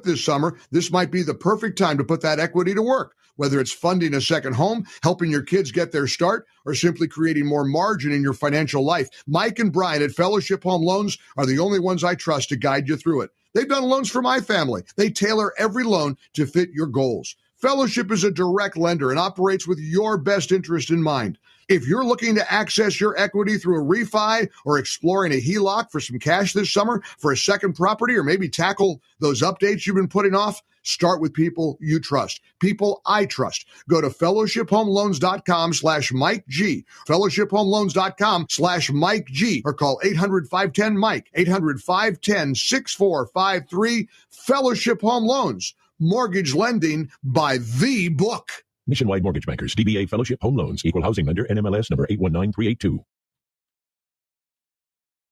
flip this summer, this might be the perfect time to put that equity to work. Whether it's funding a second home, helping your kids get their start, or simply creating more margin in your financial life, Mike and Brian at Fellowship Home Loans are the only ones I trust to guide you through it. They've done loans for my family. They tailor every loan to fit your goals. Fellowship is a direct lender and operates with your best interest in mind. If you're looking to access your equity through a refi or exploring a HELOC for some cash this summer for a second property, or maybe tackle those updates you've been putting off, start with people you trust, people I trust. Go to fellowshiphomeloans.com/Mike G, fellowshiphomeloans.com/Mike G, or call 800-510-MIKE, 800-510-6453. Fellowship Home Loans, mortgage lending by the book. Nationwide Mortgage Bankers, DBA Fellowship Home Loans, Equal Housing Lender, NMLS number 819382.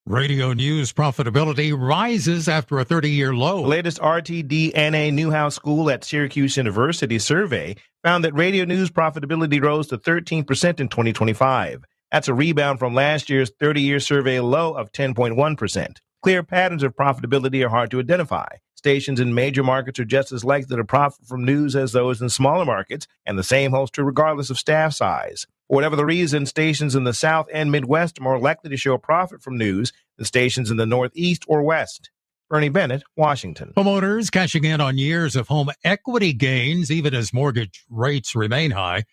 Radio news profitability rises after a 30-year low. The latest RTD&A Newhouse School at Syracuse University survey found that radio news profitability rose to 13% in 2025. That's a rebound from last year's 30-year survey low of 10.1%. Clear patterns of profitability are hard to identify. Stations in major markets are just as likely to profit from news as those in smaller markets, and the same holds true regardless of staff size. For whatever the reason, stations in the South and Midwest are more likely to show a profit from news than stations in the Northeast or West. Bernie Bennett, Washington. Homeowners cashing in on years of home equity gains, even as mortgage rates remain high.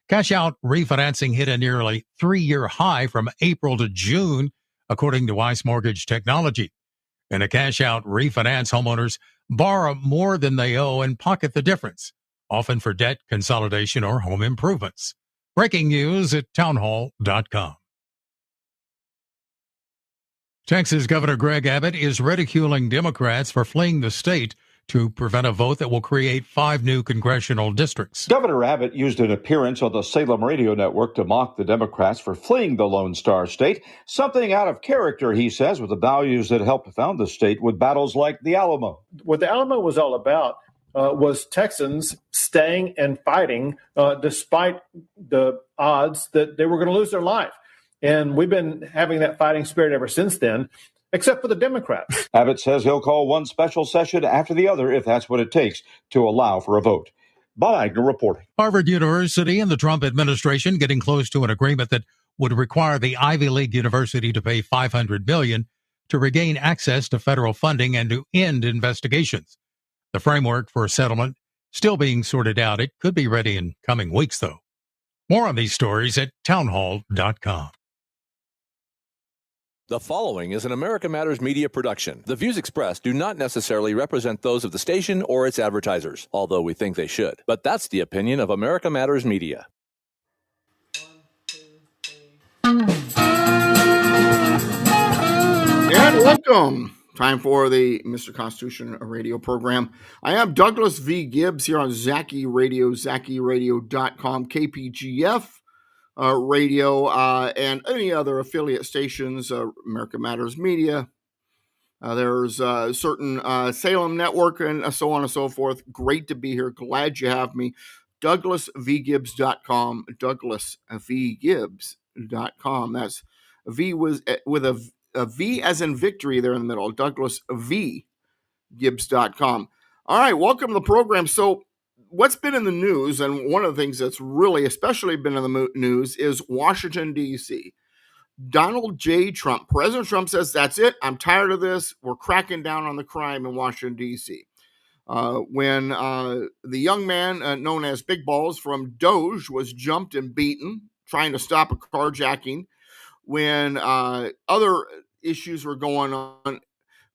Cash-out refinancing hit a nearly 3-year high from April to June, according to Weiss Mortgage Technology. In a cash-out refinance, homeowners borrow more than they owe and pocket the difference, often for debt consolidation or home improvements. Breaking news at townhall.com. Texas Governor Greg Abbott is ridiculing Democrats for fleeing the state to prevent a vote that will create 5 new congressional districts. Governor Abbott used an appearance on the Salem radio network to mock the Democrats for fleeing the Lone Star State, something out of character, he says, with the values that helped found the state with battles like the Alamo. What the Alamo was all about was Texans staying and fighting despite the odds that they were going to lose their life. And we've been having that fighting spirit ever since then, except for the Democrats. Abbott says he'll call one special session after the other if that's what it takes to allow for a vote. Bob Agnew reporting. Harvard University and the Trump administration getting close to an agreement that would require the Ivy League university to pay $500 billion to regain access to federal funding and to end investigations. The framework for a settlement still being sorted out. It could be ready in coming weeks, though. More on these stories at townhall.com. The following is an America Matters Media production. The views expressed do not necessarily represent those of the station or its advertisers, although we think they should. But that's the opinion of America Matters Media. And welcome. Time for the Mr. Constitution radio program. I am Douglas V. Gibbs here on Zaki Radio, ZakiRadio.com, KPGF. Radio, and any other affiliate stations, America Matters Media. There's a certain Salem Network and so on and so forth. Great to be here. Glad you have me. DouglasVGibbs.com. DouglasVGibbs.com. That's V with a V as in victory there in the middle. DouglasVGibbs.com. All right, welcome to the program. So, what's been in the news, and one of the things that's really especially been in the news, is Washington, D.C. Donald J. Trump. President Trump says, that's it. I'm tired of this. We're cracking down on the crime in Washington, D.C. When the young man known as Big Balls from Doge was jumped and beaten, trying to stop a carjacking, when other issues were going on,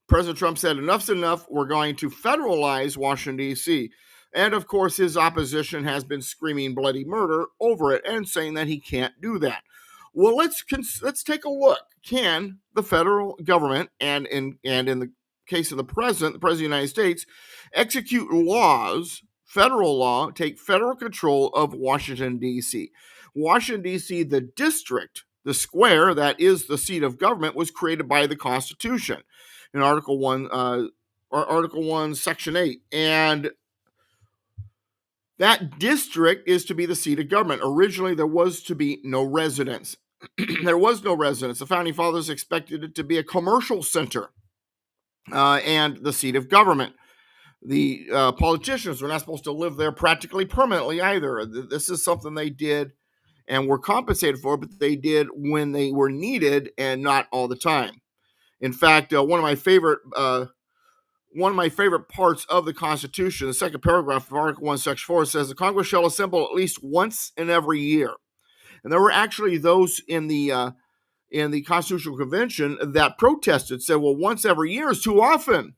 President Trump said, enough's enough. We're going to federalize Washington, D.C., and, of course, his opposition has been screaming bloody murder over it and saying that he can't do that. Well, let's take a look. Can the federal government, and in the case of the President of the United States, execute laws, federal law, take federal control of Washington, D.C.? Washington, D.C., the district, the square that is the seat of government, was created by the Constitution in Article 1, Section 8. And that district is to be the seat of government. Originally, there was to be no residence. There was no residence. The Founding Fathers expected it to be a commercial center and the seat of government. The politicians were not supposed to live there practically permanently either. This is something they did and were compensated for, but they did when they were needed and not all the time. In fact, one of my favorite parts of the Constitution, the second paragraph of Article 1, Section 4, says the Congress shall assemble at least once in every year. And there were actually those in the Constitutional Convention that protested, said, well, once every year is too often.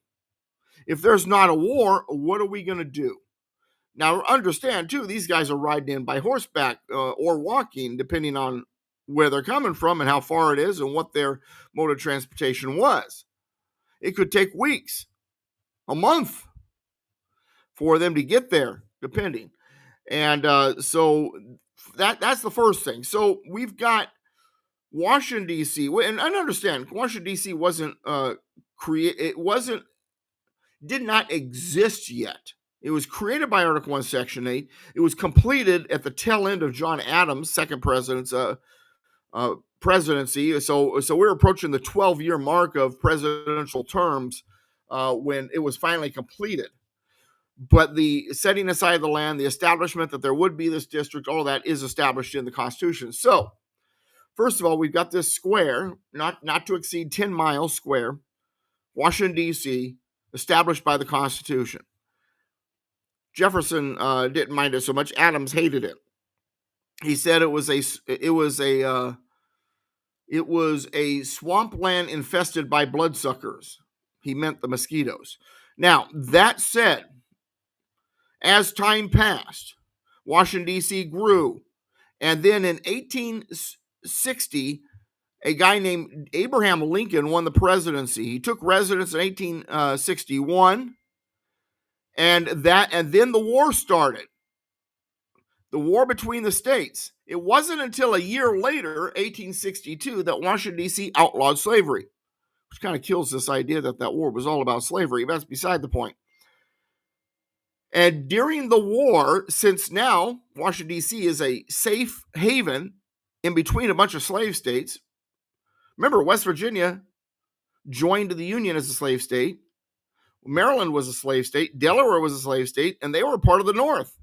If there's not a war, what are we going to do? Now, understand, too, these guys are riding in by horseback or walking, depending on where they're coming from and how far it is and what their mode of transportation was. It could take weeks, a month for them to get there, depending. And so that's the first thing. So we've got Washington, D.C. And I understand Washington, D.C. did not exist yet. It was created by Article 1, Section 8. It was completed at the tail end of John Adams' second presidency. So we're approaching the 12-year mark of presidential terms when it was finally completed. But the setting aside of the land, the establishment that there would be this district, all of that is established in the Constitution. So, first of all, we've got this square, not to exceed 10 miles square, Washington, D.C., established by the Constitution. Jefferson didn't mind it so much. Adams hated it. He said it was a swampland infested by bloodsuckers. He meant the mosquitoes. Now, that said, as time passed, Washington, D.C. grew. And then in 1860, a guy named Abraham Lincoln won the presidency. He took residence in 1861. And then the war started. The war between the states. It wasn't until a year later, 1862, that Washington, D.C. outlawed slavery, which kind of kills this idea that war was all about slavery. That's beside the point. And during the war, since now Washington, D.C. is a safe haven in between a bunch of slave states, remember, West Virginia joined the Union as a slave state. Maryland was a slave state. Delaware was a slave state, and they were part of the North.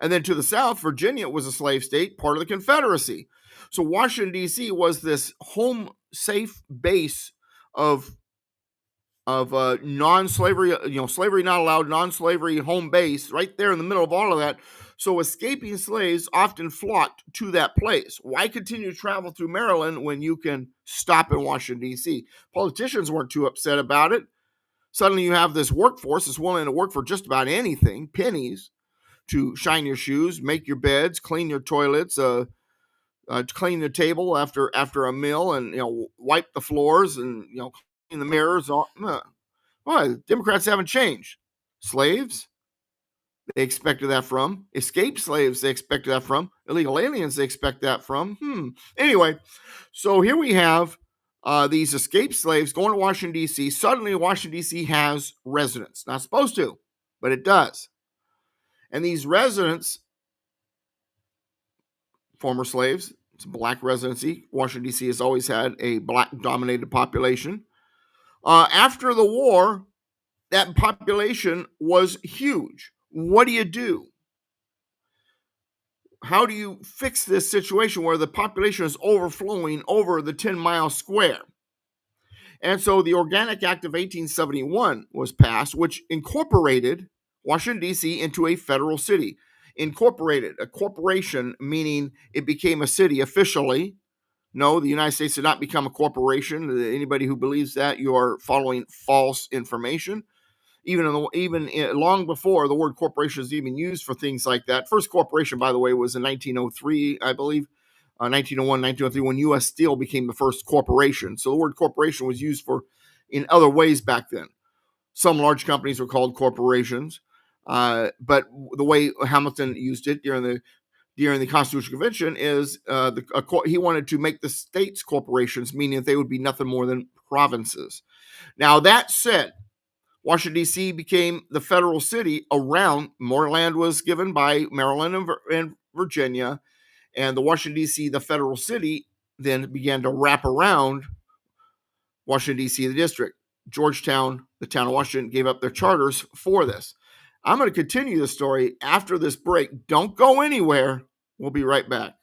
And then to the south, Virginia was a slave state, part of the Confederacy. So Washington, D.C. was this home safe base of non-slavery, slavery not allowed, non-slavery home base right there in the middle of all of that. So escaping slaves often flocked to that place. Why continue to travel through Maryland when you can stop in Washington, D.C.? Politicians weren't too upset about it. Suddenly you have this workforce that's willing to work for just about anything, pennies, to shine your shoes, make your beds, clean your toilets, clean the table after a meal, and wipe the floors and clean the mirrors. Well, Democrats haven't changed. Slaves, they expected that from. Escaped slaves, they expected that from. Illegal aliens, they expect that from. Anyway, so here we have these escaped slaves going to Washington, D.C. Suddenly, Washington, D.C. has residents. Not supposed to, but it does. And these residents, former slaves, it's a black residency. Washington, D.C. has always had a black-dominated population. After the war, that population was huge. What do you do? How do you fix this situation where the population is overflowing over the 10-mile square? And so the Organic Act of 1871 was passed, which incorporated Washington, D.C. into a federal city. Incorporated, a corporation, meaning it became a city officially. No, the United States did not become a corporation. Anybody who believes that, you are following false information. Even long before the word corporation is even used for things like that. First corporation, by the way, was in 1903, I believe, 1901, 1903, when U.S. Steel became the first corporation. So the word corporation was used in other ways back then. Some large companies were called corporations, but the way Hamilton used it during the Constitutional Convention is he wanted to make the states corporations, meaning that they would be nothing more than provinces. Now, that said, Washington, D.C. became the federal city around. More land was given by Maryland and Virginia, and the Washington, D.C., the federal city, then began to wrap around Washington, D.C., the district. Georgetown, the town of Washington, gave up their charters for this. I'm going to continue the story after this break. Don't go anywhere. We'll be right back.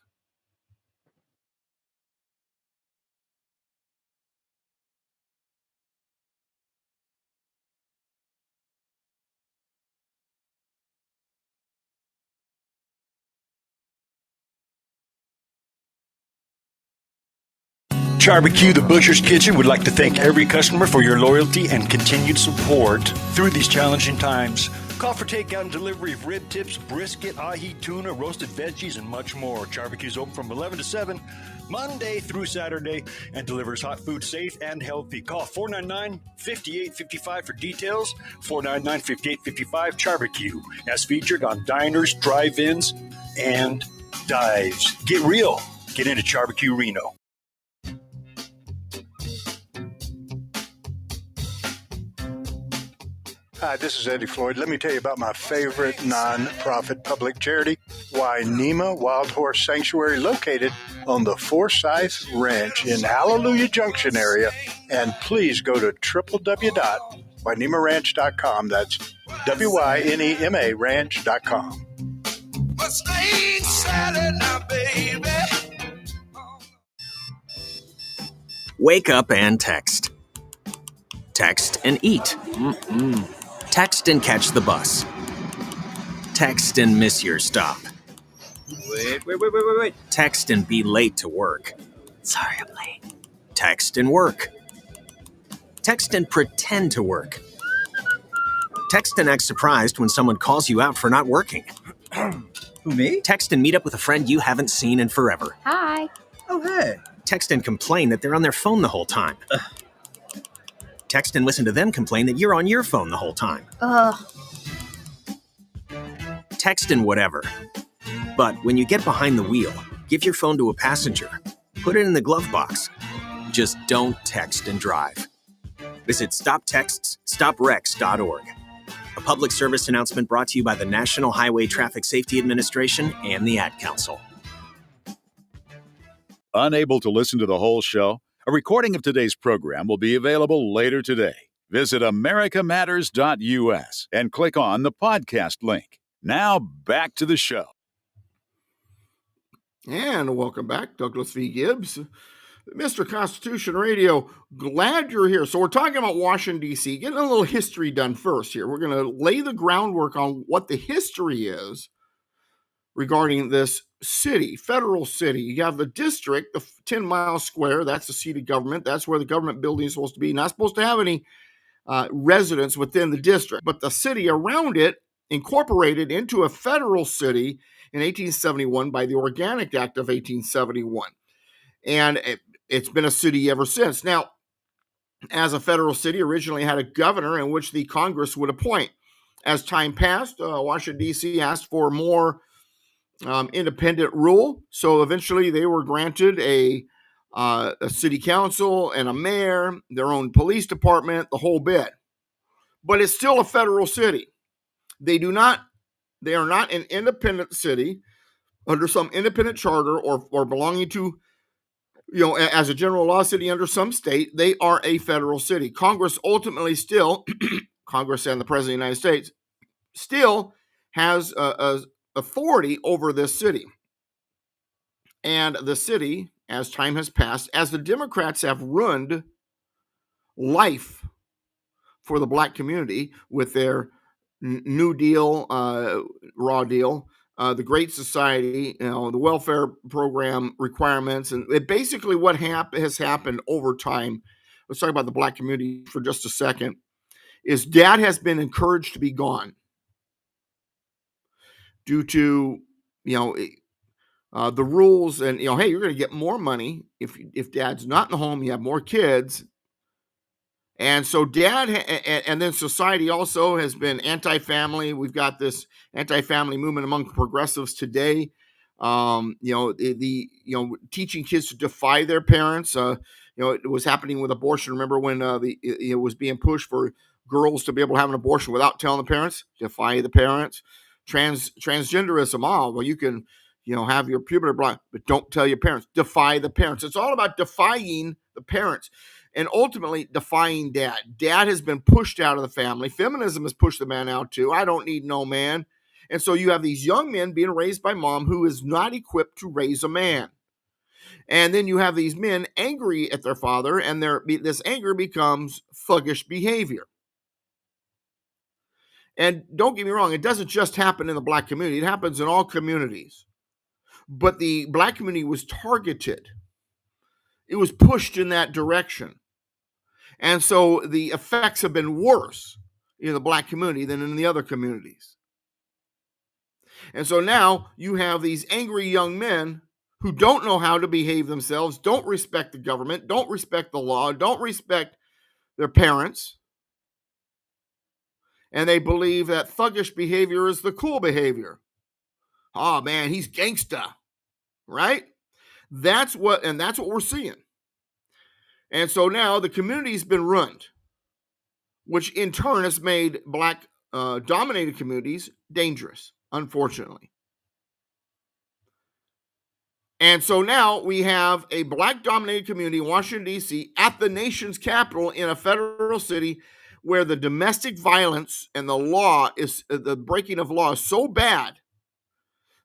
Barbecue, the Butcher's Kitchen, would like to thank every customer for your loyalty and continued support through these challenging times. Call for takeout and delivery of rib tips, brisket, ahi, tuna, roasted veggies, and much more. Barbecue's open from 11 to 7, Monday through Saturday, and delivers hot food safe and healthy. Call 499-5855 for details. 499-5855 Barbecue, as featured on diners, drive-ins, and dives. Get real. Get into Barbecue Reno. Hi, this is Eddie Floyd. Let me tell you about my favorite non-profit public charity, Wainema Wild Horse Sanctuary, located on the Forsyth Ranch in Hallelujah Junction area. And please go to www.wainemaranch.com. That's WYNEMA ranch.com. Wake up and text. Text and eat. Text and catch the bus. Text and miss your stop. Wait. Text and be late to work. Sorry, I'm late. Text and work. Text and pretend to work. Text and act surprised when someone calls you out for not working. Who, me? Text and meet up with a friend you haven't seen in forever. Hi. Oh, hey. Text and complain that they're on their phone the whole time. Text and listen to them complain that you're on your phone the whole time. Text and whatever. But when you get behind the wheel, give your phone to a passenger. Put it in the glove box. Just don't text and drive. Visit StopTextsStopWrecks.org. A public service announcement brought to you by the National Highway Traffic Safety Administration and the Ad Council. Unable to listen to the whole show? A recording of today's program will be available later today. Visit americamatters.us and click on the podcast link. Now back to the show. And welcome back, Douglas V. Gibbs, Mr. Constitution Radio. Glad you're here. So we're talking about Washington, D.C. Getting a little history done first here. We're going to lay the groundwork on what the history is regarding this city, federal city. You have the district, the 10-mile square. That's the seat of government. That's where the government building is supposed to be. Not supposed to have any residents within the district. But the city around it incorporated into a federal city in 1871 by the Organic Act of 1871. And it's been a city ever since. Now, as a federal city, originally had a governor in which the Congress would appoint. As time passed, Washington, D.C. asked for more independent rule. So eventually they were granted a city council and a mayor, their own police department, the whole bit. But it's still a federal city. They are not an independent city under some independent charter or belonging to, as a general law city under some state. They are a federal city. Congress ultimately still, Congress and the President of the United States still has authority over this city. And the city, as time has passed, as the Democrats have ruined life for the black community with their New Deal, Raw Deal, the Great Society, the welfare program requirements, and basically what has happened over time. Let's talk about the black community for just a second. Is dad has been encouraged to be gone due to, the rules and, hey, you're going to get more money if dad's not in the home, you have more kids. And so dad, and then society also has been anti-family. We've got this anti-family movement among progressives today. Teaching kids to defy their parents. It was happening with abortion. Remember when it was being pushed for girls to be able to have an abortion without telling the parents? Defy the parents. Transgenderism. Well, you can, have your puberty blocked, but don't tell your parents. Defy the parents. It's all about defying the parents. and ultimately defying dad. Dad has been pushed out of the family. Feminism has pushed the man out too. I don't need no man. And so you have these young men being raised by mom who is not equipped to raise a man. And then you have these men angry at their father, and this anger becomes thuggish behavior. And don't get me wrong, it doesn't just happen in the black community. It happens in all communities. But the black community was targeted. It was pushed in that direction. And so the effects have been worse in the black community than in the other communities. And so now you have these angry young men who don't know how to behave themselves, don't respect the government, don't respect the law, don't respect their parents. And they believe that thuggish behavior is the cool behavior. Oh man, he's gangsta, right? That's what we're seeing. And so now the community's been ruined, which in turn has made black dominated communities dangerous, unfortunately. And so now we have a black dominated community in Washington, D.C. at the nation's capital in a federal city where the domestic violence and the breaking of law is so bad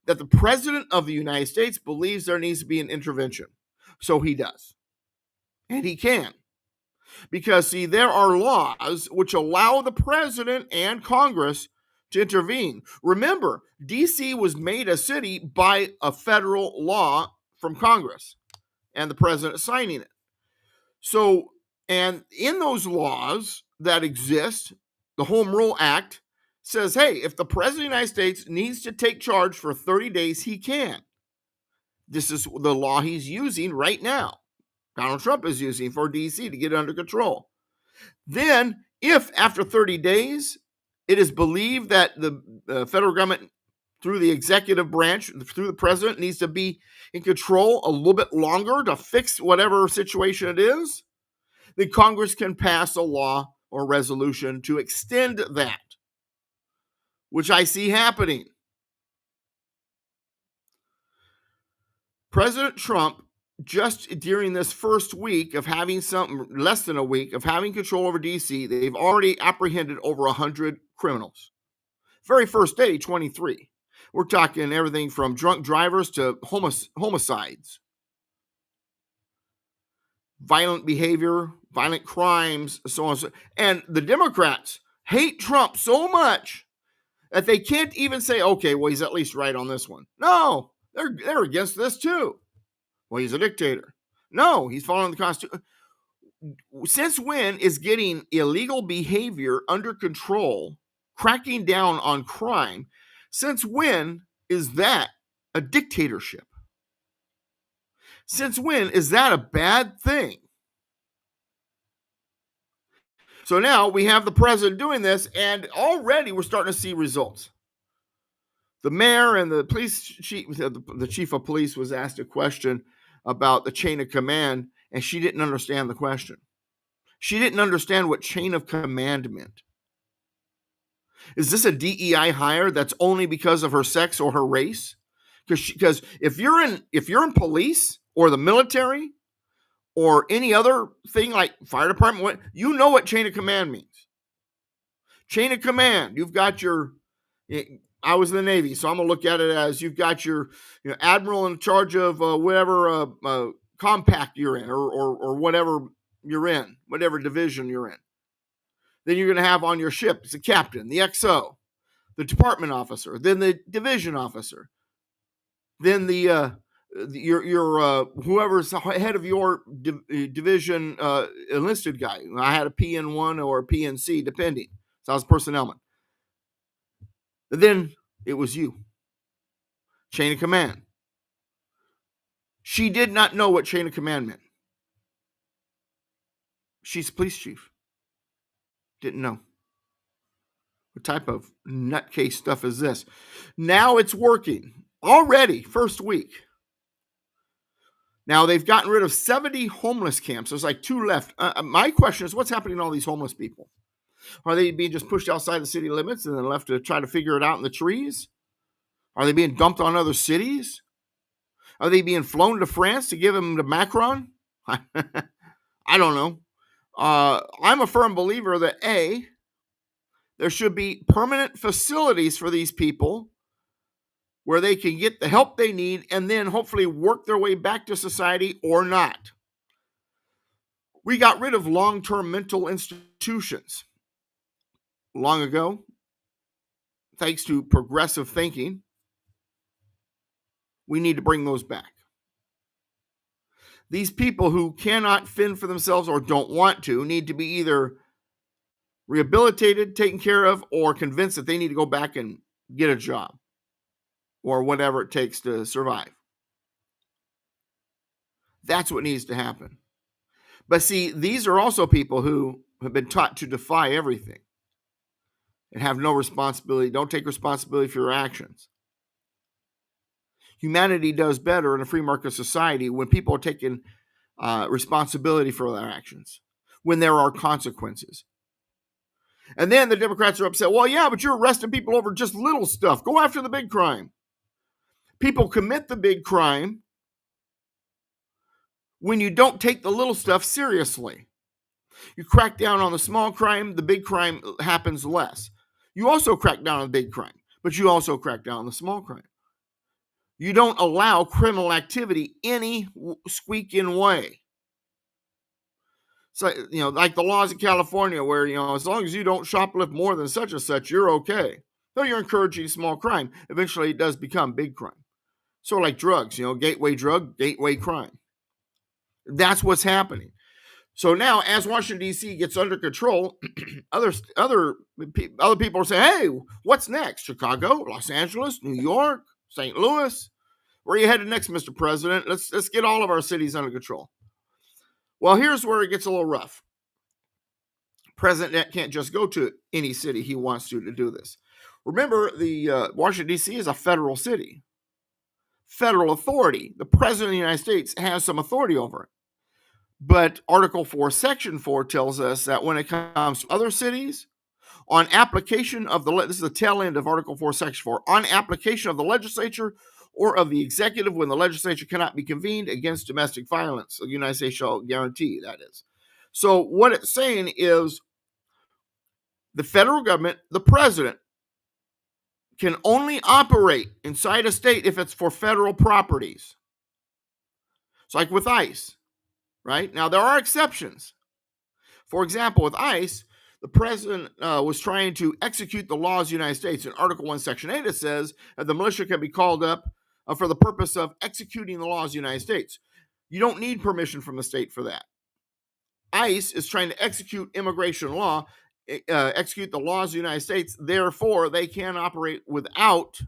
that the president of the United States believes there needs to be an intervention. So he does. And he can. Because, see, there are laws which allow the president and Congress to intervene. Remember, D.C. was made a city by a federal law from Congress and the president signing it. So, and in those laws that exist, the Home Rule Act says, hey, if the president of the United States needs to take charge for 30 days, he can. This is the law he's using right now. Donald Trump is using for D.C. to get it under control. Then, if after 30 days, it is believed that the federal government, through the executive branch, through the president, needs to be in control a little bit longer to fix whatever situation it is, then Congress can pass a law or resolution to extend that, which I see happening. President Trump, just during this first week of having less than a week of having control over D.C., they've already apprehended over 100 criminals. Very first day, 23. We're talking everything from drunk drivers to homicides, violent behavior, violent crimes, so on. And the Democrats hate Trump so much that they can't even say, okay, well, he's at least right on this one. No, they're against this too. Well, he's a dictator. No, he's following the Constitution. Since when is getting illegal behavior under control, cracking down on crime, since when is that a dictatorship? Since when is that a bad thing? So now we have the president doing this, and already we're starting to see results. The mayor and the police chief, the chief of police, was asked a question about the chain of command, and she didn't understand the question. She didn't understand what chain of command meant. Is this a DEI hire that's only because of her sex or her race? Because if you're in police or the military or any other thing like fire department, you know what chain of command means. Chain of command, you've got your, I was in the Navy, so I'm going to look at it as you've got your admiral in charge of whatever compact you're in or whatever you're in, whatever division you're in. Then you're going to have on your ship, it's the captain, the XO, the department officer, then the division officer, then the your whoever's head of your division enlisted guy. I had a PN1 or a PNC, depending. So I was personnelman. But then it was you. Chain of command. She did not know what chain of command meant. She's a police chief. Didn't know. What type of nutcase stuff is this? Now it's working. Already, first week. Now they've gotten rid of 70 homeless camps. There's like 2 left. My question is, what's happening to all these homeless people? Are they being just pushed outside the city limits and then left to try to figure it out in the trees? Are they being dumped on other cities? Are they being flown to France to give them to Macron? I don't know. I'm a firm believer that there should be permanent facilities for these people where they can get the help they need and then hopefully work their way back to society or not. We got rid of long-term mental institutions long ago, thanks to progressive thinking. We need to bring those back. These people who cannot fend for themselves or don't want to need to be either rehabilitated, taken care of, or convinced that they need to go back and get a job or whatever it takes to survive. That's what needs to happen. But see, these are also people who have been taught to defy everything and have no responsibility, don't take responsibility for your actions. Humanity does better in a free market society when people are taking responsibility for their actions, when there are consequences. And then the Democrats are upset. Well, yeah, but you're arresting people over just little stuff. Go after the big crime. People commit the big crime when you don't take the little stuff seriously. You crack down on the small crime, the big crime happens less. You also crack down on the big crime, but you also crack down on the small crime. You don't allow criminal activity any squeaking way. So, like the laws in California where, as long as you don't shoplift more than such and such, you're okay. Though you're encouraging small crime, eventually it does become big crime. So like drugs, gateway drug, gateway crime. That's what's happening. So now, as Washington, D.C. gets under control, other people are saying, hey, what's next? Chicago, Los Angeles, New York, St. Louis? Where are you headed next, Mr. President? Let's get all of our cities under control. Well, here's where it gets a little rough. President can't just go to any city he wants to do this. Remember, the Washington, D.C. is a federal city. Federal authority. The President of the United States has some authority over it. But Article 4, Section 4 tells us that when it comes to other cities, on application of this is the tail end of Article 4, Section 4, on application of the legislature or of the executive when the legislature cannot be convened against domestic violence, the United States shall guarantee, that is. So what it's saying is the federal government, the president, can only operate inside a state if it's for federal properties. It's like with ICE. Right? Now, there are exceptions. For example, with ICE, the president was trying to execute the laws of the United States. In Article 1, Section 8, it says that the militia can be called up for the purpose of executing the laws of the United States. You don't need permission from the state for that. ICE is trying to execute immigration law, execute the laws of the United States. Therefore, they can operate without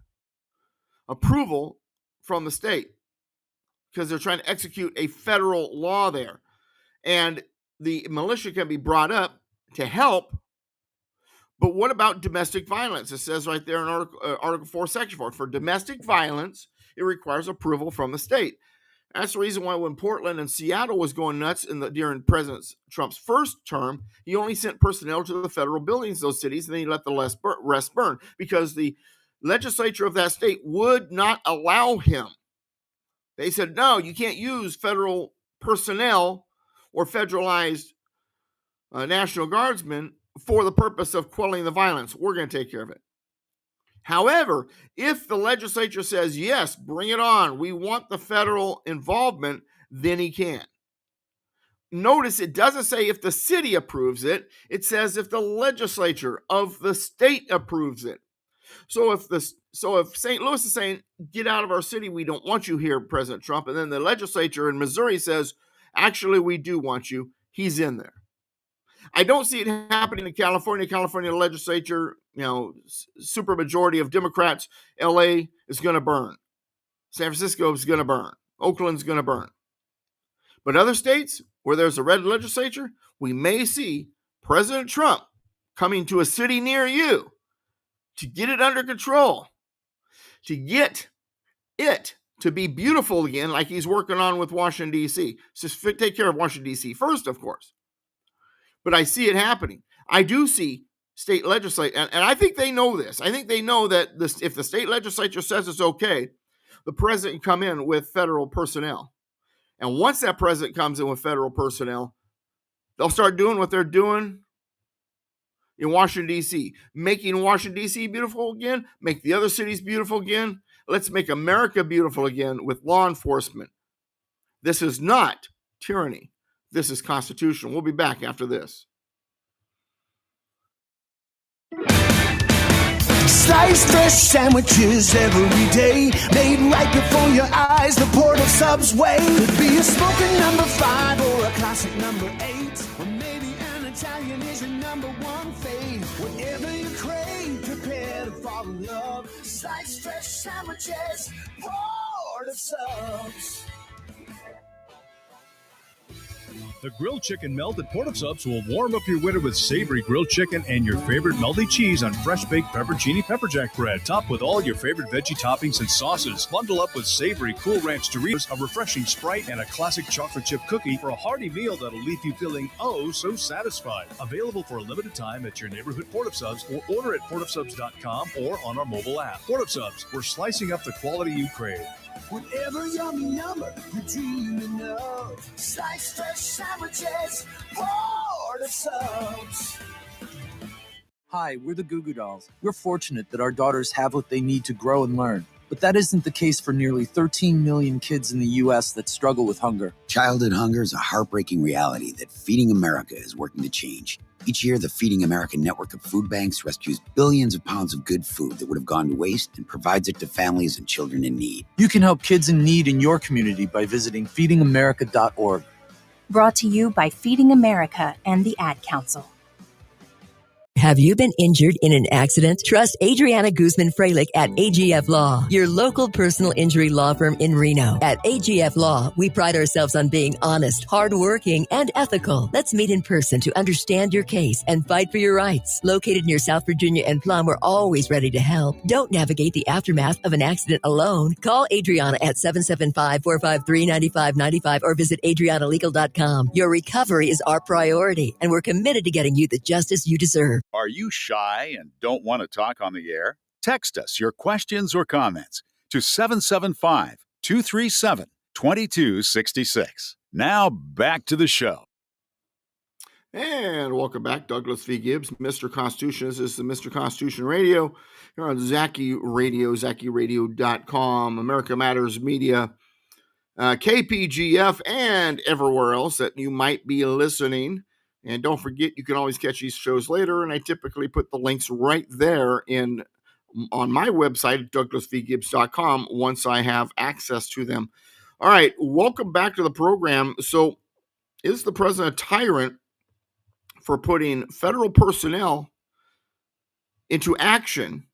approval from the state, because they're trying to execute a federal law there. And the militia can be brought up to help. But what about domestic violence? It says right there in Article 4, Section 4, for domestic violence, it requires approval from the state. That's the reason why when Portland and Seattle was going nuts during President Trump's first term, he only sent personnel to the federal buildings, those cities, and then he let the rest burn, because the legislature of that state would not allow him. They said, no, you can't use federal personnel or federalized National Guardsmen for the purpose of quelling the violence. We're going to take care of it. However, if the legislature says, yes, bring it on, we want the federal involvement, then he can. Notice it doesn't say if the city approves it. It says if the legislature of the state approves it. So if St. Louis is saying, get out of our city, we don't want you here, President Trump, and then the legislature in Missouri says, actually, we do want you, he's in there. I don't see it happening in California. California legislature, super majority of Democrats, LA is going to burn. San Francisco is going to burn. Oakland's going to burn. But other states where there's a red legislature, we may see President Trump coming to a city near you to get it under control, to get it to be beautiful again, like he's working on with Washington, D.C. Just take care of Washington, D.C. first, of course. But I see it happening. I do see state legislature, and I think they know this. I think they know that if the state legislature says it's okay, the president can come in with federal personnel. And once that president comes in with federal personnel, They'll start doing what they're doing in Washington, D.C., making Washington, D.C. beautiful again, make the other cities beautiful again. Let's make America beautiful again with law enforcement. This is not tyranny. This is constitutional. We'll be back after this. Sliced fresh sandwiches every day, made right before your eyes. The port of Subway could be a smoking number 5 or a classic number 8, or maybe an Italian is your number 1 fave. Whatever you crave, prepare to fall in love. Sliced fresh sandwiches, port of Subs. The grilled chicken melt at Port of Subs will warm up your winter with savory grilled chicken and your favorite melty cheese on fresh-baked pepperoncini pepperjack bread. Topped with all your favorite veggie toppings and sauces. Bundle up with savory Cool Ranch Doritos, a refreshing Sprite, and a classic chocolate chip cookie for a hearty meal that'll leave you feeling oh so satisfied. Available for a limited time at your neighborhood Port of Subs, or order at portofsubs.com or on our mobile app. Port of Subs, we're slicing up the quality you crave. Whatever yummy number you're dreaming of, sliced fresh sandwiches, Port of Subs. Hi, we're the Goo Goo Dolls. We're fortunate that our daughters have what they need to grow and learn. But that isn't the case for nearly 13 million kids in the U.S. that struggle with hunger. Childhood hunger is a heartbreaking reality that Feeding America is working to change. Each year, the Feeding America network of food banks rescues billions of pounds of good food that would have gone to waste and provides it to families and children in need. You can help kids in need in your community by visiting feedingamerica.org. Brought to you by Feeding America and the Ad Council. Have you been injured in an accident? Trust Adriana Guzman-Freilich at AGF Law, your local personal injury law firm in Reno. At AGF Law, we pride ourselves on being honest, hardworking, and ethical. Let's meet in person to understand your case and fight for your rights. Located near South Virginia and Plum, we're always ready to help. Don't navigate the aftermath of an accident alone. Call Adriana at 775-453-9595 or visit adrianalegal.com. Your recovery is our priority, and we're committed to getting you the justice you deserve. Are you shy and don't want to talk on the air? Text us your questions or comments to 775-237-2266. Now back to the show. And welcome back, Douglas V. Gibbs, Mr. Constitution. This is the Mr. Constitution Radio here on Zachy Radio, ZachyRadio.com, America Matters Media, KPGF, and everywhere else that you might be listening. And don't forget, you can always catch these shows later, and I typically put the links right there on my website at douglasvgibbs.com once I have access to them. All right, welcome back to the program. So, is the president a tyrant for putting federal personnel into action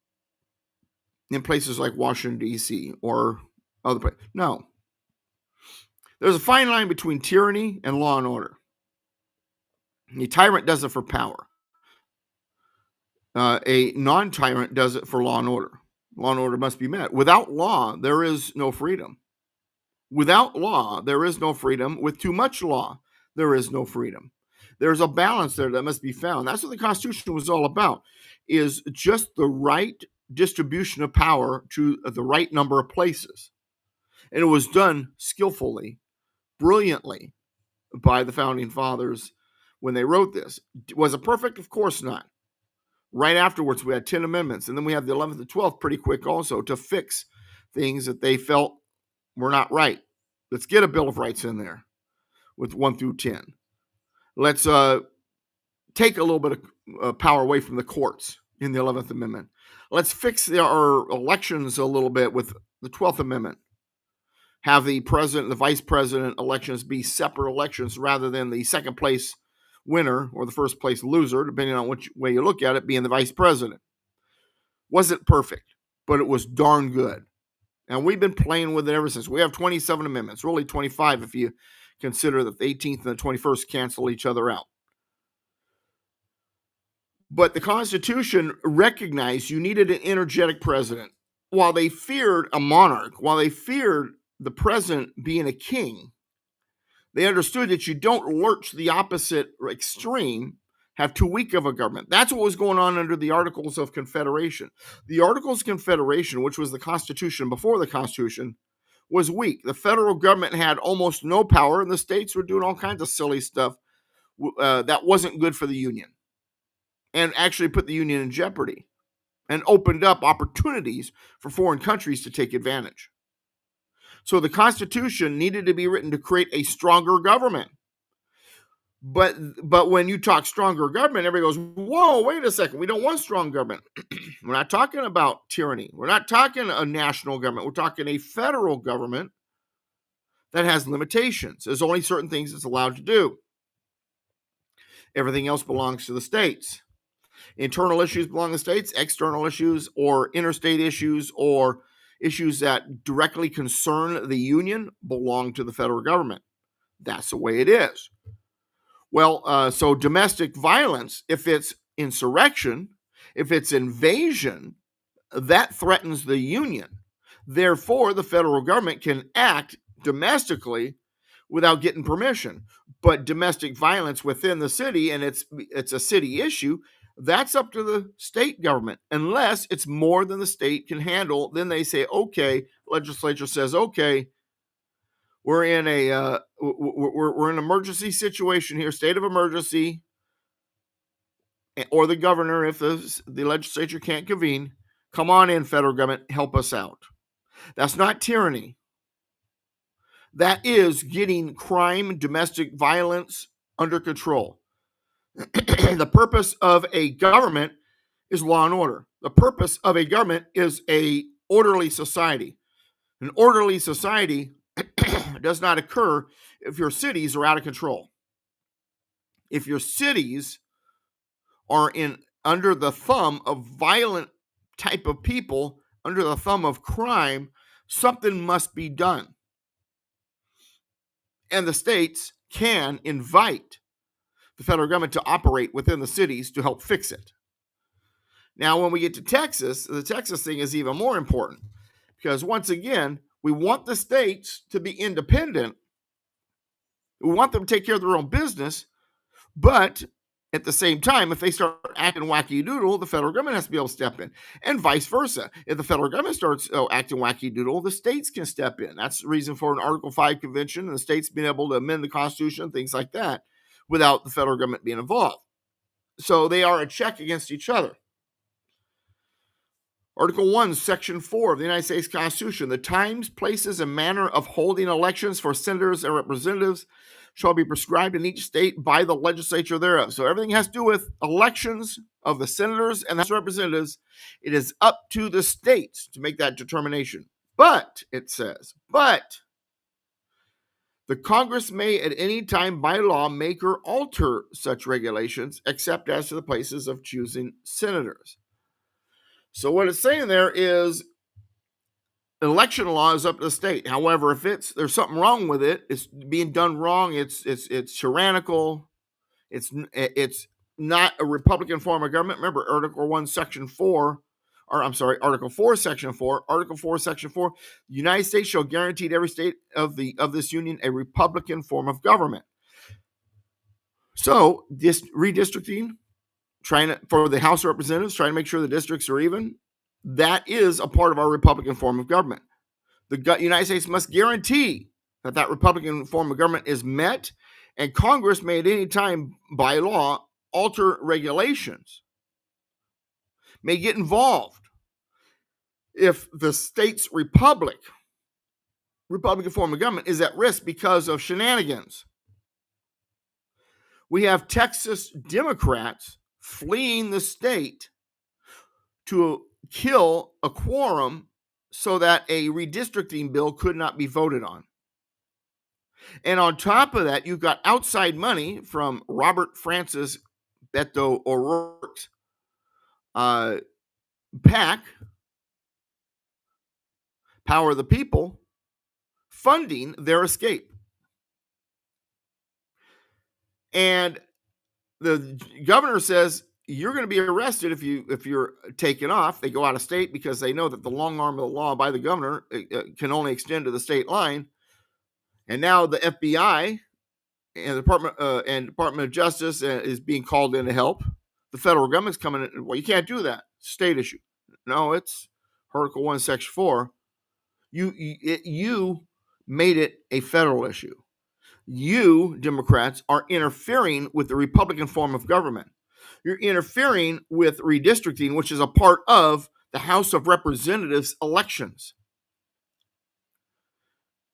in places like Washington, D.C. or other places? No. There's a fine line between tyranny and law and order. A tyrant does it for power. A non-tyrant does it for law and order. Law and order must be met. Without law, there is no freedom. Without law, there is no freedom. With too much law, there is no freedom. There's a balance there that must be found. That's what the Constitution was all about, is just the right distribution of power to the right number of places. And it was done skillfully, brilliantly by the Founding Fathers when they wrote this. Was it perfect? Of course not. Right afterwards, we had 10 amendments, and then we had the 11th and 12th pretty quick also to fix things that they felt were not right. Let's get a Bill of Rights in there with 1 through 10. Let's take a little bit of power away from the courts in the 11th Amendment. Let's fix our elections a little bit with the 12th Amendment. Have the president and the vice president elections be separate elections rather than the second place winner or the first place loser, depending on which way you look at it, being the vice president. Wasn't perfect, but it was darn good. And we've been playing with it ever since. We have 27 amendments, really 25 if you consider that the 18th and the 21st cancel each other out. But the Constitution recognized you needed an energetic president. While they feared a monarch, while they feared the president being a king, they understood that you don't lurch the opposite extreme, have too weak of a government. That's what was going on under the Articles of Confederation. The Articles of Confederation, which was the Constitution before the Constitution, was weak. The federal government had almost no power, and the states were doing all kinds of silly stuff that wasn't good for the Union and actually put the Union in jeopardy and opened up opportunities for foreign countries to take advantage. So the Constitution needed to be written to create a stronger government. But when you talk stronger government, everybody goes, whoa, wait a second. We don't want strong government. We're not talking about tyranny. We're not talking a national government. We're talking a federal government that has limitations. There's only certain things it's allowed to do. Everything else belongs to the states. Internal issues belong to the states. External issues or interstate issues or issues that directly concern the Union belong to the federal government. That's the way it is. Well, so domestic violence, if it's insurrection, if it's invasion, that threatens the Union. Therefore, the federal government can act domestically without getting permission. But domestic violence within the city, and it's a city issue, that's up to the state government. Unless it's more than the state can handle, then they say, okay, legislature says, okay, we're in an emergency situation here, state of emergency, or the governor, if the legislature can't convene, come on in, federal government, help us out. That's not tyranny. That is getting crime, domestic violence under control. The purpose of a government is law and order. The purpose of a government is a orderly society. An orderly society does not occur if your cities are out of control. If your cities are under the thumb of violent type of people, under the thumb of crime, something must be done. And the states can invite the federal government to operate within the cities to help fix it. Now, when we get to Texas, the Texas thing is even more important because, once again, we want the states to be independent. We want them to take care of their own business, but at the same time, if they start acting wacky-doodle, the federal government has to be able to step in, and vice versa. If the federal government starts acting wacky-doodle, the states can step in. That's the reason for an Article 5 convention and the states being able to amend the Constitution, things like that, without the federal government being involved. So they are a check against each other. Article 1, Section 4 of the United States Constitution, the times, places, and manner of holding elections for senators and representatives shall be prescribed in each state by the legislature thereof. So everything has to do with elections of the senators and the representatives. It is up to the states to make that determination. But, it says, the Congress may at any time by law make or alter such regulations, except as to the places of choosing senators. So what it's saying there is election law is up to the state. However, if there's something wrong with it, it's being done wrong, it's tyrannical, it's not a Republican form of government. Remember Article 1, Section 4, Article 4, Section 4, Article 4, Section 4, the United States shall guarantee to every state of this union a Republican form of government. So this redistricting, for the House of Representatives, trying to make sure the districts are even, that is a part of our Republican form of government. The United States must guarantee that Republican form of government is met, and Congress may at any time by law alter regulations, may get involved if the state's Republican form of government is at risk because of shenanigans. We have Texas Democrats fleeing the state to kill a quorum so that a redistricting bill could not be voted on. And on top of that, you've got outside money from Robert Francis Beto O'Rourke's PAC, Power of the People, funding their escape. And the governor says, you're going to be arrested if you're taken off. They go out of state because they know that the long arm of the law by the governor can only extend to the state line. And now the FBI and the Department of Justice is being called in to help. The federal government's coming in. Well, you can't do that. State issue. No, it's Article 1, Section 4. You made it a federal issue. You, Democrats, are interfering with the Republican form of government. You're interfering with redistricting, which is a part of the House of Representatives elections.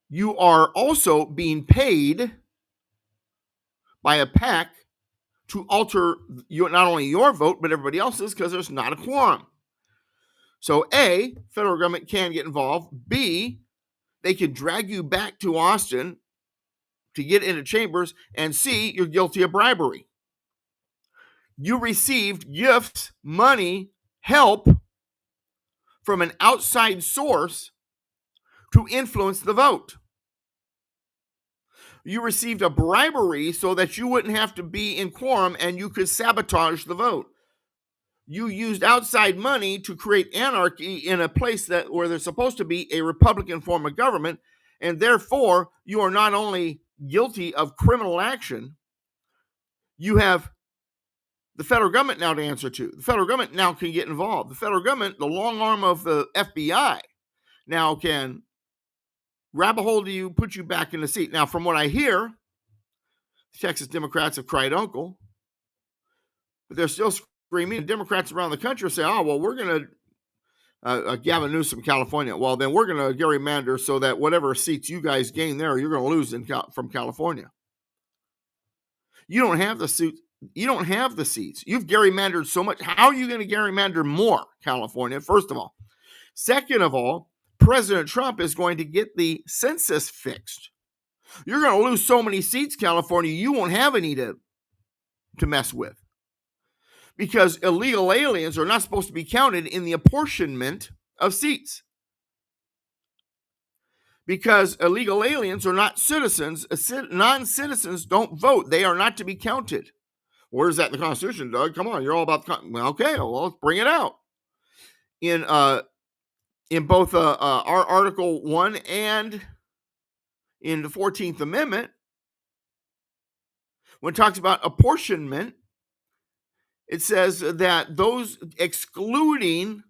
You are also being paid by a PAC to alter not only your vote, but everybody else's, because there's not a quorum. So A, federal government can get involved. B, they could drag you back to Austin to get into chambers. And C, you're guilty of bribery. You received gifts, money, help from an outside source to influence the vote. You received a bribery so that you wouldn't have to be in quorum and you could sabotage the vote. You used outside money to create anarchy in a place where there's supposed to be a Republican form of government, and therefore you are not only guilty of criminal action, you have the federal government now to answer to. The federal government now can get involved. The federal government, the long arm of the FBI, now can grab a hold of you, put you back in the seat. Now, from what I hear, the Texas Democrats have cried uncle, but they're still screaming. And Democrats around the country say, oh, well, we're going to, Gavin Newsom, California, well, then we're going to gerrymander so that whatever seats you guys gain there, you're going to lose from California. You don't have the seats. You don't have the seats. You've gerrymandered so much. How are you going to gerrymander more, California, first of all? Second of all, President Trump is going to get the census fixed. You're going to lose so many seats, California, you won't have any to mess with. Because illegal aliens are not supposed to be counted in the apportionment of seats. Because illegal aliens are not citizens. Non-citizens don't vote. They are not to be counted. Where's that in the Constitution, Doug? Come on, you're all about well, okay, well, let's bring it out. In both our Article 1 and in the 14th Amendment, when it talks about apportionment, it says that those excluding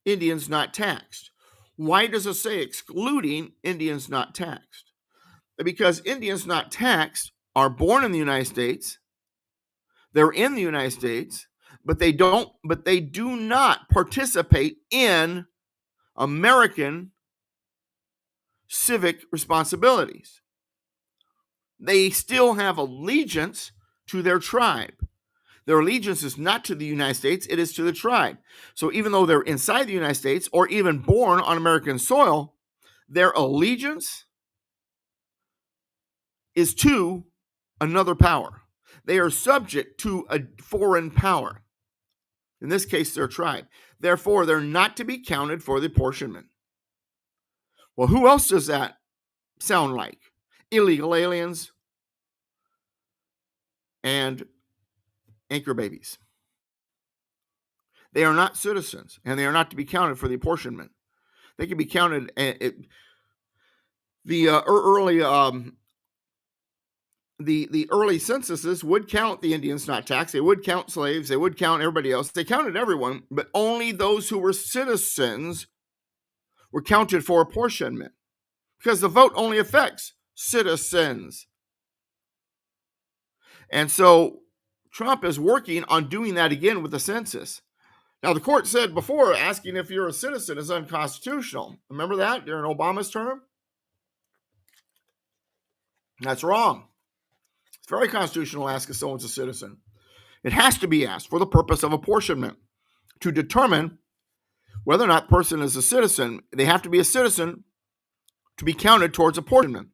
Indians not taxed. Why does it say excluding Indians not taxed? Because Indians not taxed are born in the United States. They're in the United States, but they do not participate in American civic responsibilities. They still have allegiance to their tribe. Their allegiance is not to the United States, it is to the tribe. So even though they're inside the United States or even born on American soil, their allegiance is to another power. They are subject to a foreign power. In this case, their tribe. Therefore, they're not to be counted for the apportionment. Well, who else does that sound like? Illegal aliens and anchor babies. They are not citizens, and they are not to be counted for the apportionment. They can be counted. The early censuses would count the Indians not taxed. They would count slaves. They would count everybody else. They counted everyone, but only those who were citizens were counted for apportionment, because the vote only affects citizens. And so Trump is working on doing that again with the census. Now, the court said before asking if you're a citizen is unconstitutional. Remember that during Obama's term? That's wrong. It's very constitutional to ask if someone's a citizen. It has to be asked for the purpose of apportionment to determine whether or not the person is a citizen. They have to be a citizen to be counted towards apportionment.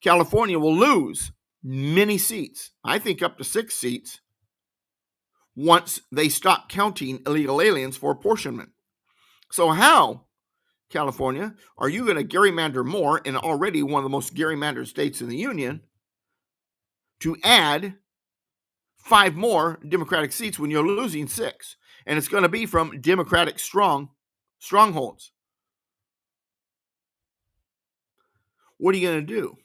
California will lose many seats, I think up to 6 seats, once they stop counting illegal aliens for apportionment. So how, California, are you going to gerrymander more in already one of the most gerrymandered states in the union to add 5 more Democratic seats when you're losing 6? And it's going to be from Democratic strongholds. What are you going to do?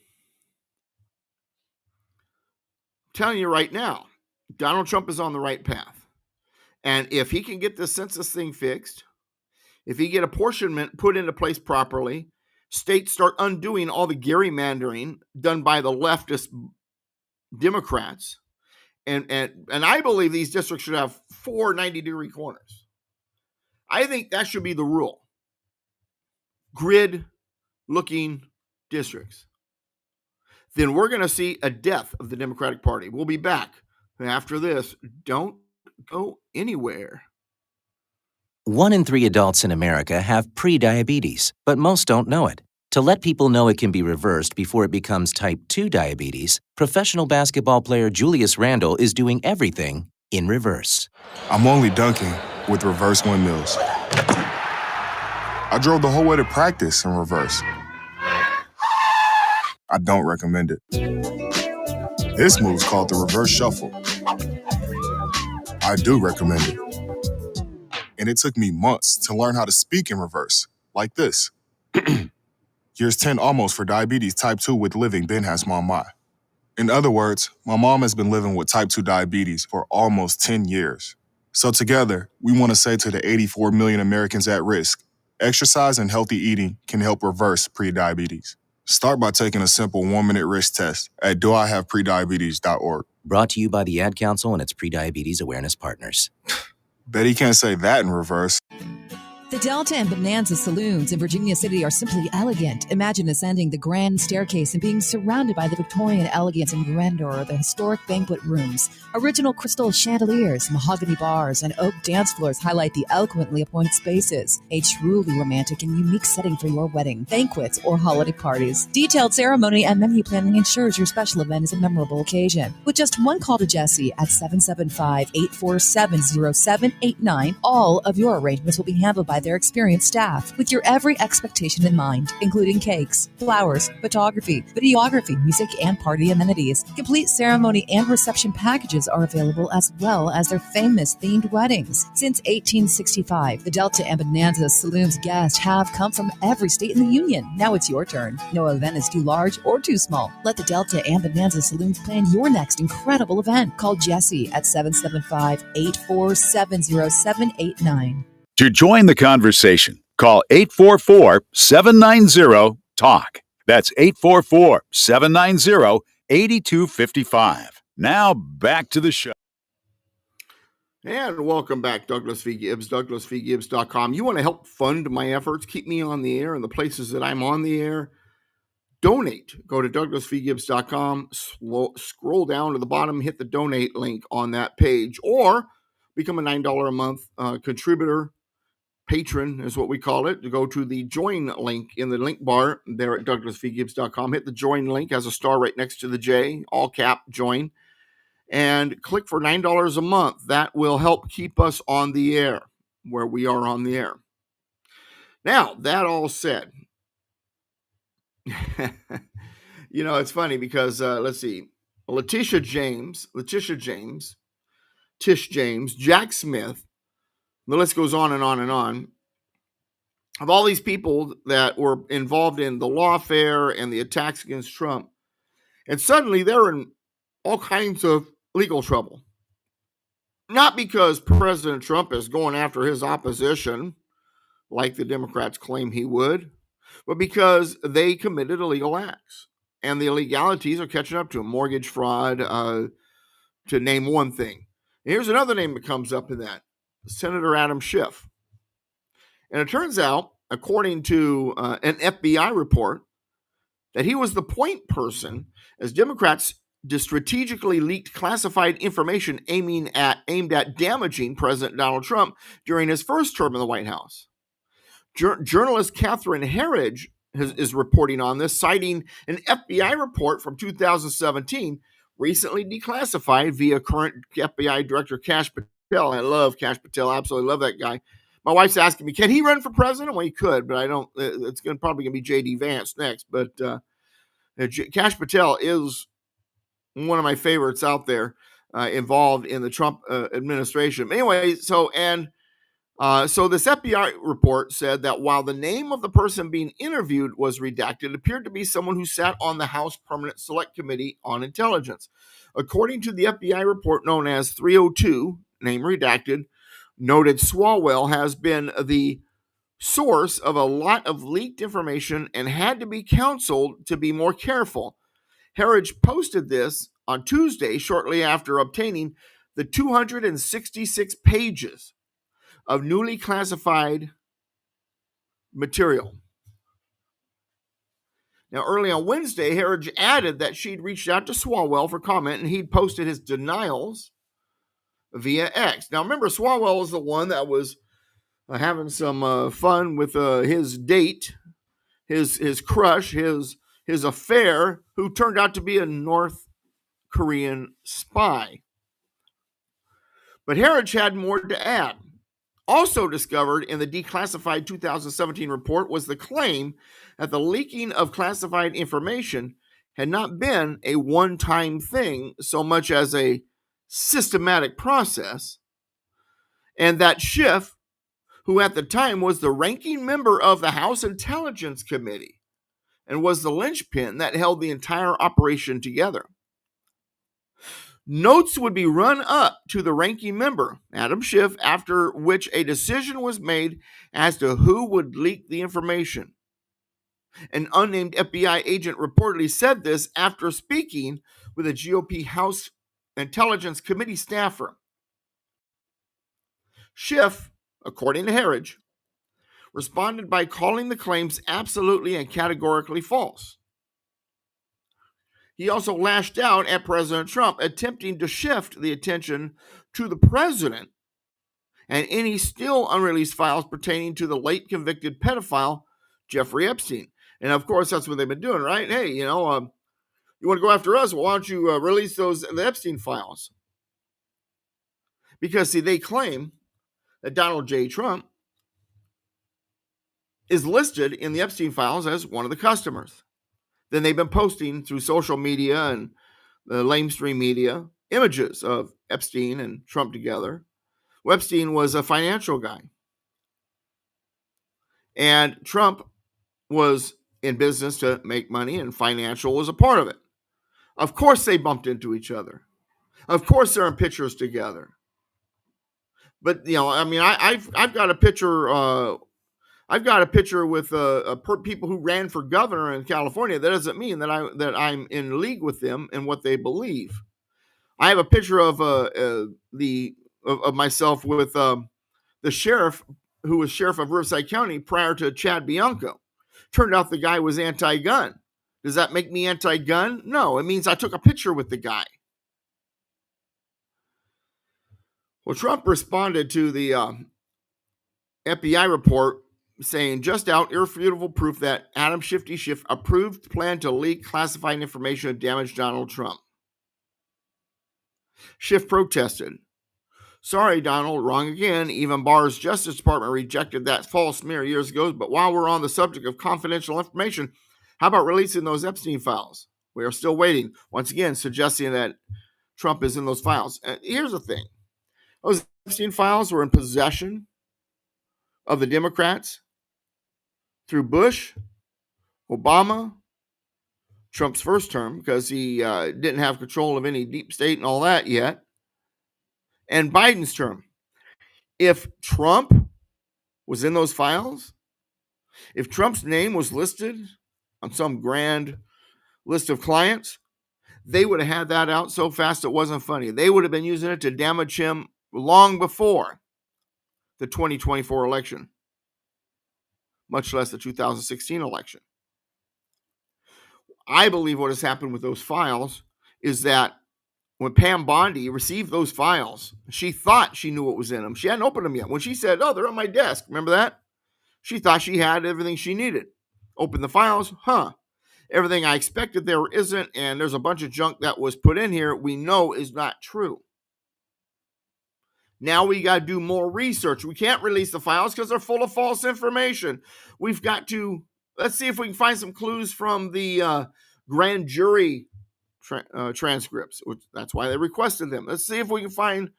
I'm telling you right now, Donald Trump is on the right path. And if he can get this census thing fixed, if he get apportionment put into place properly, states start undoing all the gerrymandering done by the leftist Democrats. And I believe these districts should have 4 90-degree corners. I think that should be the rule. Grid-looking districts. Then we're going to see a death of the Democratic Party. We'll be back after this. Don't go anywhere. 1 in 3 adults in America have prediabetes, but most don't know it. To let people know it can be reversed before it becomes type 2 diabetes, professional basketball player Julius Randle is doing everything in reverse. I'm only dunking with reverse windmills. I drove the whole way to practice in reverse. I don't recommend it. This move's called the reverse shuffle. I do recommend it. And it took me months to learn how to speak in reverse, like this. Years 10 almost for diabetes type 2 with living Ben has mama. In other words, my mom has been living with type 2 diabetes for almost 10 years. So together, we want to say to the 84 million Americans at risk, exercise and healthy eating can help reverse prediabetes. Start by taking a simple 1-minute risk test at doihaveprediabetes.org. Brought to you by the Ad Council and its Prediabetes Awareness Partners. Bet he can't say that in reverse. The Delta and Bonanza saloons in Virginia City are simply elegant. Imagine ascending the grand staircase and being surrounded by the Victorian elegance and grandeur of the historic banquet rooms. Original crystal chandeliers, mahogany bars, and oak dance floors highlight the eloquently appointed spaces. A truly romantic and unique setting for your wedding, banquets, or holiday parties. Detailed ceremony and menu planning ensures your special event is a memorable occasion. With just one call to Jesse at 775-847-0789, all of your arrangements will be handled by their experienced staff with your every expectation in mind, including cakes, flowers, photography, videography, music, and party amenities. Complete ceremony and reception packages are available, as well as their famous themed weddings. Since 1865, the Delta and Bonanza Saloon's guests have come from every state in the union. Now it's your turn. No event is too large or too small. Let the Delta and Bonanza Saloons plan your next incredible event. Call Jesse at 775-847-0789. To join the conversation, call 844-790-TALK. That's 844-790-8255. Now back to the show. And welcome back, Douglas V. Gibbs, douglasvgibbs.com. You want to help fund my efforts, keep me on the air in the places that I'm on the air? Donate. Go to douglasvgibbs.com, scroll down to the bottom, hit the donate link on that page, or become a $9 a month contributor. Patron is what we call it. To go to the join link in the link bar there at douglasvgibbs.com. Hit the join link, has a star right next to the J, all cap join, and click for $9 a month. That will help keep us on the air where we are on the air. Now, that all said, it's funny because let's see, Tish James, Jack Smith. The list goes on and on and on. Of all these people that were involved in the lawfare and the attacks against Trump, and suddenly they're in all kinds of legal trouble. Not because President Trump is going after his opposition, like the Democrats claim he would, but because they committed illegal acts. And the illegalities are catching up to them. Mortgage fraud, to name one thing. And here's another name that comes up in that. Senator Adam Schiff. And it turns out, according to an FBI report, that he was the point person as Democrats strategically leaked classified information aimed at damaging President Donald Trump during his first term in the White House. Journalist Catherine Herridge is reporting on this, citing an FBI report from 2017, recently declassified via current FBI Director Kash Patel. I love Kash Patel. Absolutely love that guy. My wife's asking me, can he run for president? Well, he could, but I don't. It's probably going to be J.D. Vance next. But Kash Patel is one of my favorites out there involved in the Trump administration. Anyway, so this FBI report said that while the name of the person being interviewed was redacted, it appeared to be someone who sat on the House Permanent Select Committee on Intelligence. According to the FBI report known as 302, name redacted, noted Swalwell has been the source of a lot of leaked information and had to be counseled to be more careful. Herridge posted this on Tuesday, shortly after obtaining the 266 pages of newly classified material. Now, early on Wednesday, Herridge added that she'd reached out to Swalwell for comment and he'd posted his denials via X. Now, remember, Swalwell is the one that was having some fun with his date, his crush, his affair, who turned out to be a North Korean spy. But Herridge had more to add. Also discovered in the declassified 2017 report was the claim that the leaking of classified information had not been a one-time thing so much as a systematic process, and that Schiff, who at the time was the ranking member of the House Intelligence Committee and was the linchpin that held the entire operation together. Notes would be run up to the ranking member, Adam Schiff, after which a decision was made as to who would leak the information. An unnamed FBI agent reportedly said this after speaking with a GOP House Intelligence Committee staffer. Schiff, according to Herridge, responded by calling the claims absolutely and categorically false. He also lashed out at President Trump, attempting to shift the attention to the president and any still unreleased files pertaining to the late convicted pedophile Jeffrey Epstein. And of course, that's what they've been doing, right? Hey, you want to go after us? Well, why don't you release the Epstein files? Because, see, they claim that Donald J. Trump is listed in the Epstein files as one of the customers. Then they've been posting through social media and the lamestream media images of Epstein and Trump together. Well, Epstein was a financial guy. And Trump was in business to make money, and financial was a part of it. Of course they bumped into each other. Of course they're in pictures together. But, I've got a picture... I've got a picture with people who ran for governor in California. That doesn't mean that I'm in league with them and what they believe. I have a picture of myself with the sheriff who was sheriff of Riverside County prior to Chad Bianco. Turned out the guy was anti-gun. Does that make me anti-gun? No, it means I took a picture with the guy. Well, Trump responded to the FBI report saying, just out, irrefutable proof that Adam Shifty Schiff approved plan to leak classified information and damage Donald Trump. Schiff protested. Sorry, Donald, wrong again. Even Barr's Justice Department rejected that false smear years ago. But while we're on the subject of confidential information, how about releasing those Epstein files? We are still waiting. Once again, suggesting that Trump is in those files. Here's the thing. Those Epstein files were in possession of the Democrats through Bush, Obama, Trump's first term, because he didn't have control of any deep state and all that yet, and Biden's term. If Trump was in those files, if Trump's name was listed on some grand list of clients, they would have had that out so fast it wasn't funny. They would have been using it to damage him long before the 2024 election, much less the 2016 election. I believe what has happened with those files is that when Pam Bondi received those files, she thought she knew what was in them. She hadn't opened them yet. When she said, oh, they're on my desk, remember that? She thought she had everything she needed. Opened the files, everything I expected there isn't, and there's a bunch of junk that was put in here we know is not true. Now we got to do more research. We can't release the files because they're full of false information. We've got to, let's see if we can find some clues from the grand jury transcripts. That's why they requested them. Let's see if we can find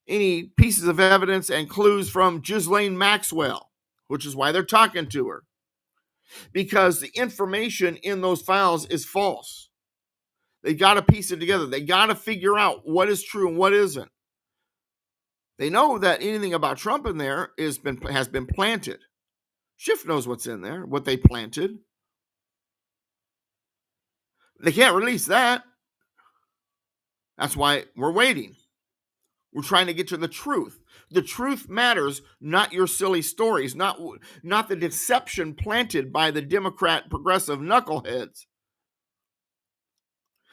any pieces of evidence and clues from Ghislaine Maxwell, which is why they're talking to her. Because the information in those files is false. They got to piece it together. They got to figure out what is true and what isn't. They know that anything about Trump in there has been planted. Schiff knows what's in there, what they planted. They can't release that. That's why we're waiting. We're trying to get to the truth. The truth matters, not your silly stories, not the deception planted by the Democrat progressive knuckleheads.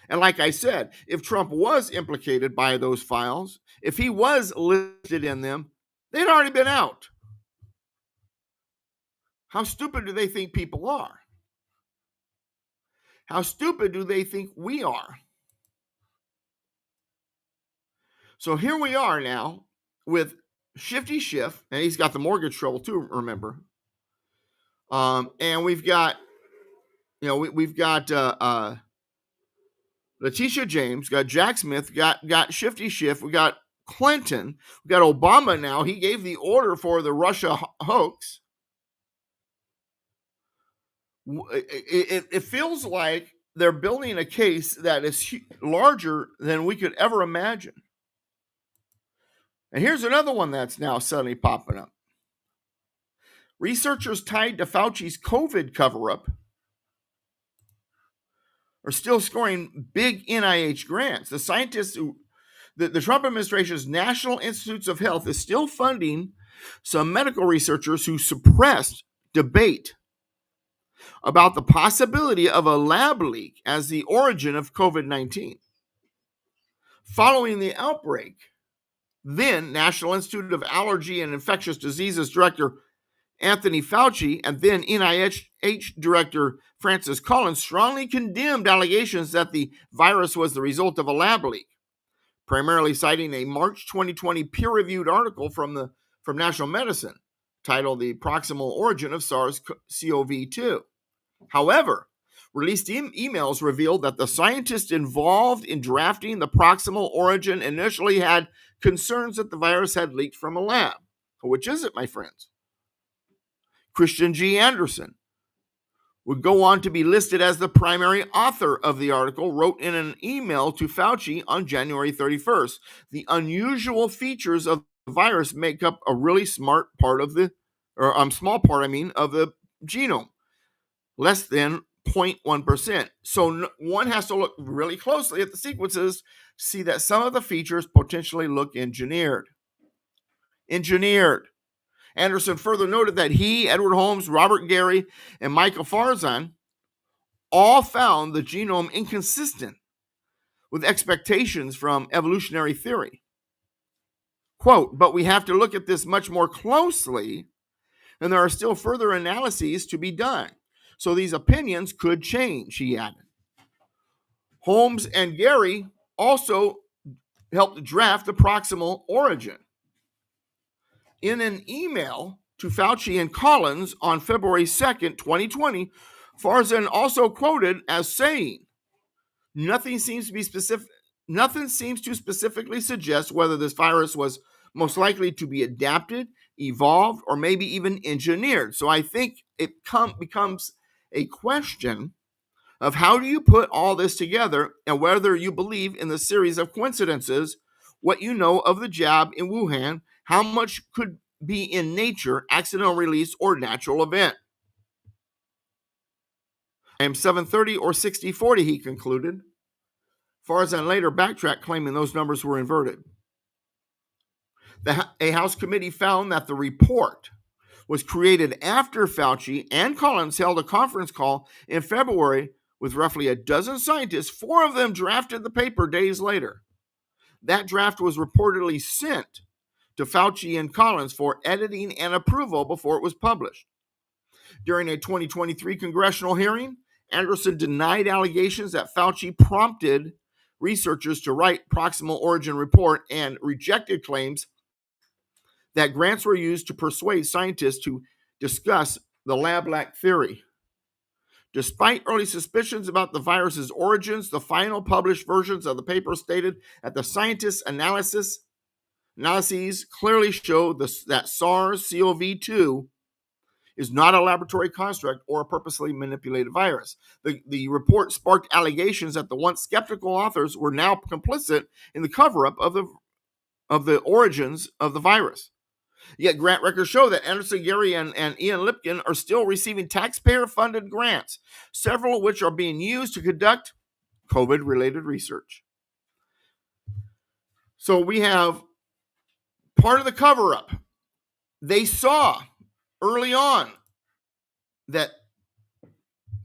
And like I said, if Trump was implicated by those files, if he was listed in them, they'd already been out. How stupid do they think people are? How stupid do they think we are? So here we are now with Shifty Schiff, and he's got the mortgage trouble too, remember. And we've got, we've got Letitia James, got Jack Smith, got Shifty Schiff, we got Clinton, we got Obama now. He gave the order for the Russia hoax. It feels like they're building a case that is larger than we could ever imagine. And here's another one that's now suddenly popping up. Researchers tied to Fauci's COVID cover-up are still scoring big NIH grants. The scientists the Trump administration's National Institutes of Health is still funding some medical researchers who suppressed debate about the possibility of a lab leak as the origin of COVID-19. Following the outbreak, then National Institute of Allergy and Infectious Diseases Director Anthony Fauci and then NIH Director Francis Collins strongly condemned allegations that the virus was the result of a lab leak, primarily citing a March 2020 peer-reviewed article from National Medicine titled The Proximal Origin of SARS-CoV-2. However, released emails revealed that the scientists involved in drafting the proximal origin initially had concerns that the virus had leaked from a lab. Which is it, my friends? Christian G. Anderson would go on to be listed as the primary author of the article, wrote in an email to Fauci on January 31st. The unusual features of the virus make up a really small part of the genome, less than 0.1%. So one has to look really closely at the sequences to see that some of the features potentially look engineered. Anderson further noted that he, Edward Holmes, Robert Gary, and Michael Farzan all found the genome inconsistent with expectations from evolutionary theory. Quote, but we have to look at this much more closely, and there are still further analyses to be done. So these opinions could change, he added. Holmes and Gary also helped draft the proximal origin. In an email to Fauci and Collins on February 2nd, 2020, Farzan also quoted as saying, nothing seems to specifically suggest whether this virus was most likely to be adapted, evolved, or maybe even engineered. So I think it becomes a question of how do you put all this together and whether you believe in the series of coincidences, what you know of the jab in Wuhan, how much could be in nature, accidental release, or natural event. I am 730 or 60-40, he concluded. Farzan later backtracked, claiming those numbers were inverted. A House committee found that the report was created after Fauci and Collins held a conference call in February with roughly a dozen scientists. 4 of them drafted the paper days later. That draft was reportedly sent to Fauci and Collins for editing and approval before it was published. During a 2023 congressional hearing, Anderson denied allegations that Fauci prompted researchers to write proximal origin report and rejected claims that grants were used to persuade scientists to discuss the lab leak theory. Despite early suspicions about the virus's origins, the final published versions of the paper stated that the scientists' analyses clearly show that SARS-CoV-2 is not a laboratory construct or a purposely manipulated virus. The report sparked allegations that the once skeptical authors were now complicit in the cover-up of the origins of the virus. Yet grant records show that Anderson Gary and Ian Lipkin are still receiving taxpayer-funded grants, several of which are being used to conduct COVID-related research. So we have part of the cover-up. They saw early on that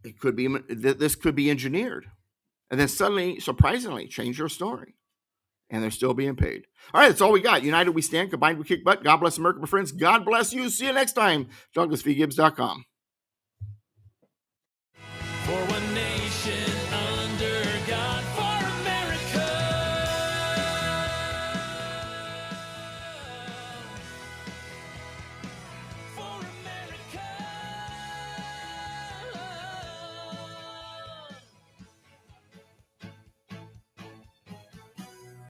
this could be engineered, and then suddenly, surprisingly, changed their story. And they're still being paid. All right, that's all we got. United we stand, combined we kick butt. God bless America, my friends. God bless you. See you next time. DouglasVGibbs.com.